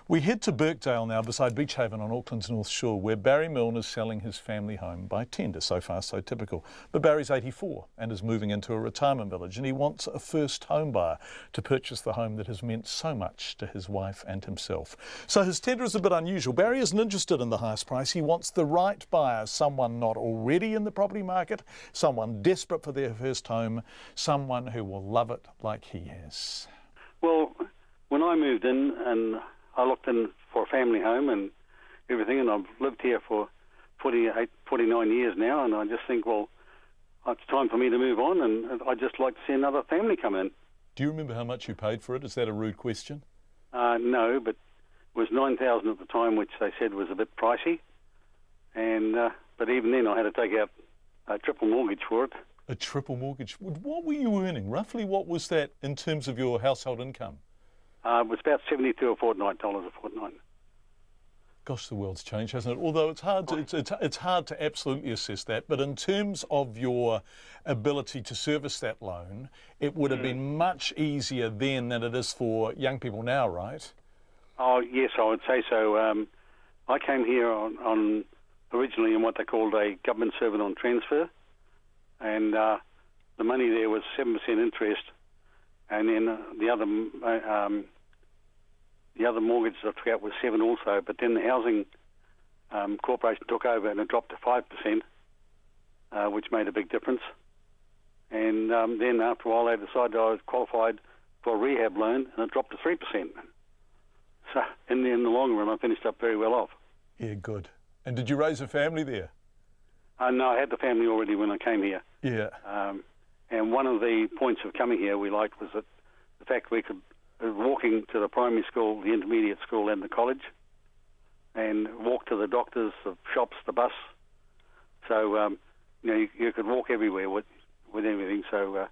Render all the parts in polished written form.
We head to Birkdale now, beside Beach Haven on Auckland's North Shore, where Barry Milne is selling his family home by tender. So far, so typical. But Barry's 84 and is moving into a retirement village, and he wants a first home buyer to purchase the home that has meant so much to his wife and himself. So his tender is a bit unusual. Barry isn't interested in the highest price. He wants the right buyer, someone not already in the property market, someone desperate for their first home, someone who will love it like he has. Well, when I moved in and I looked in for a family home and everything, and I've lived here for 49 years now, and I just think, well, it's time for me to move on, and I'd just like to see another family come in. Do you remember how much you paid for it? Is that a rude question? No, but it was $9,000 at the time, which they said was a bit pricey, and but even then I had to take out a triple mortgage for it. A triple mortgage? What were you earning? Roughly what was that in terms of your household income? It was about $72 a fortnight. Gosh, the world's changed, hasn't it? Although it's hard to absolutely assess that. But in terms of your ability to service that loan, it would have been much easier then than it is for young people now, right? Oh yes, I would say so. I came here on originally in what they called a government servant on transfer, and the money there was 7% interest, and then the other mortgage I took out was 7% also, but then the housing corporation took over and it dropped to 5%, which made a big difference. And then after a while they decided I was qualified for a rehab loan, and it dropped to 3%. So in the long run I finished up very well off. Yeah, good. And did you raise a family there? No, I had the family already when I came here. Yeah. And one of the points of coming here we liked was that the fact we could walking to the primary school, the intermediate school and the college, and walk to the doctors, the shops, the bus. So, you could walk everywhere with everything. So,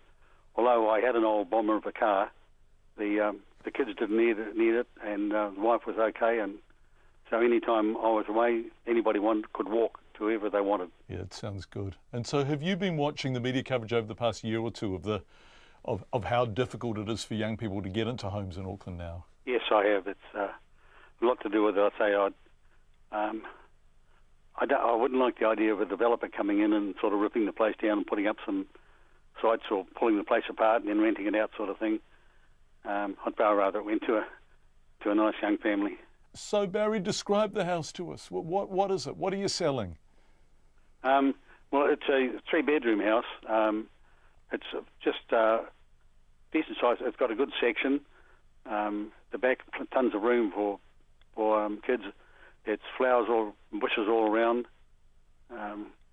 although I had an old bomber of a car, the kids didn't need it, and the wife was okay. And so any time I was away, anybody could walk to wherever they wanted. Yeah, it sounds good. And so have you been watching the media coverage over the past year or two of how difficult it is for young people to get into homes in Auckland now? Yes, I have. It's a lot to do with it. I wouldn't like the idea of a developer coming in and sort of ripping the place down and putting up some sites or pulling the place apart and then renting it out sort of thing. I'd far rather it went to a nice young family. So Barry, describe the house to us. What is it? What are you selling? Well, it's a 3-bedroom house. It's just decent size. It's got a good section. The back, tons of room for kids. It's flowers bushes all around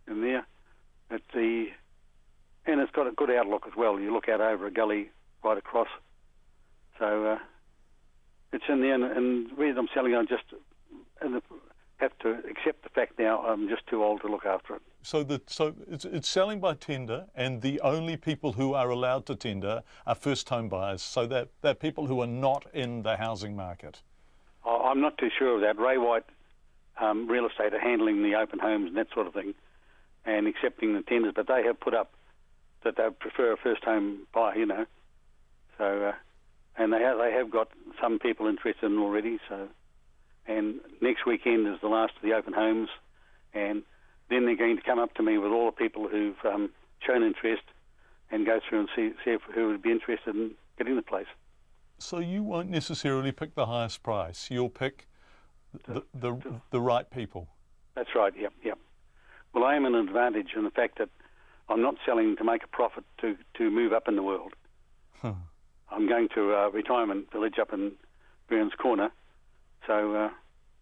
in there. And it's got a good outlook as well. You look out over a gully right across. So it's in there. And the reason I'm selling, I just have to accept the fact now I'm just too old to look after it. So it's selling by tender, and the only people who are allowed to tender are first home buyers, so they're people who are not in the housing market. I'm not too sure of that. Ray White Real Estate are handling the open homes and that sort of thing and accepting the tenders, but they have put up that they prefer a first home buyer, So, and they have got some people interested in already. So, and next weekend is the last of the open homes, and then they're going to come up to me with all the people who've shown interest and go through and see who would be interested in getting the place. So you won't necessarily pick the highest price. You'll pick the right people. That's right. Yep. Well, I am an advantage in the fact that I'm not selling to make a profit to move up in the world. Huh. I'm going to a retirement village up in Burns Corner, so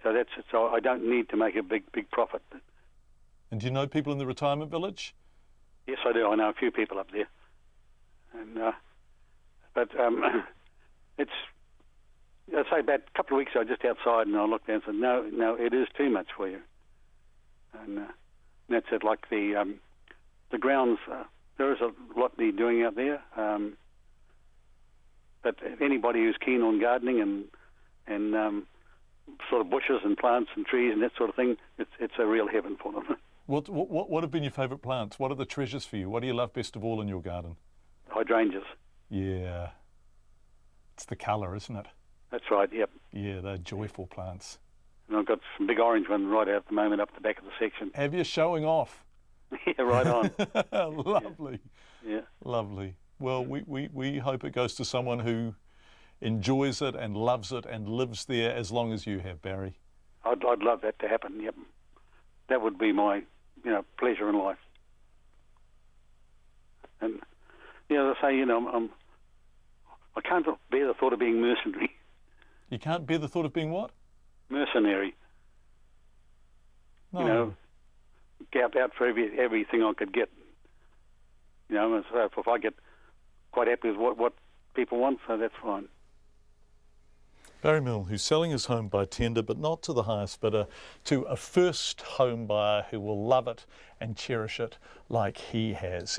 that's it. So I don't need to make a big profit. And do you know people in the retirement village? Yes, I do. I know a few people up there. And but it's, I'd say about a couple of weeks ago, just outside, and I looked down and said, no, it is too much for you. And that's it. Like the grounds, there is a lot they're doing out there. But anybody who's keen on gardening and sort of bushes and plants and trees and that sort of thing, it's a real heaven for them. What have been your favourite plants? What are the treasures for you? What do you love best of all in your garden? Hydrangeas. Yeah. It's the colour, isn't it? That's right, yep. Yeah, they're joyful plants. And I've got some big orange ones right out at the moment up the back of the section. Have you showing off? Yeah, right on. Lovely. Yeah. Lovely. Well, we hope it goes to someone who enjoys it and loves it and lives there as long as you have, Barry. I'd love that to happen, yep. That would be my, pleasure in life. And, as I say, I can't bear the thought of being mercenary. You can't bear the thought of being what? Mercenary. No. Gap out for everything I could get. And so if I get quite happy with what people want, so that's fine. Barry Milne, who's selling his home by tender, but not to the highest bidder, to a first home buyer who will love it and cherish it like he has.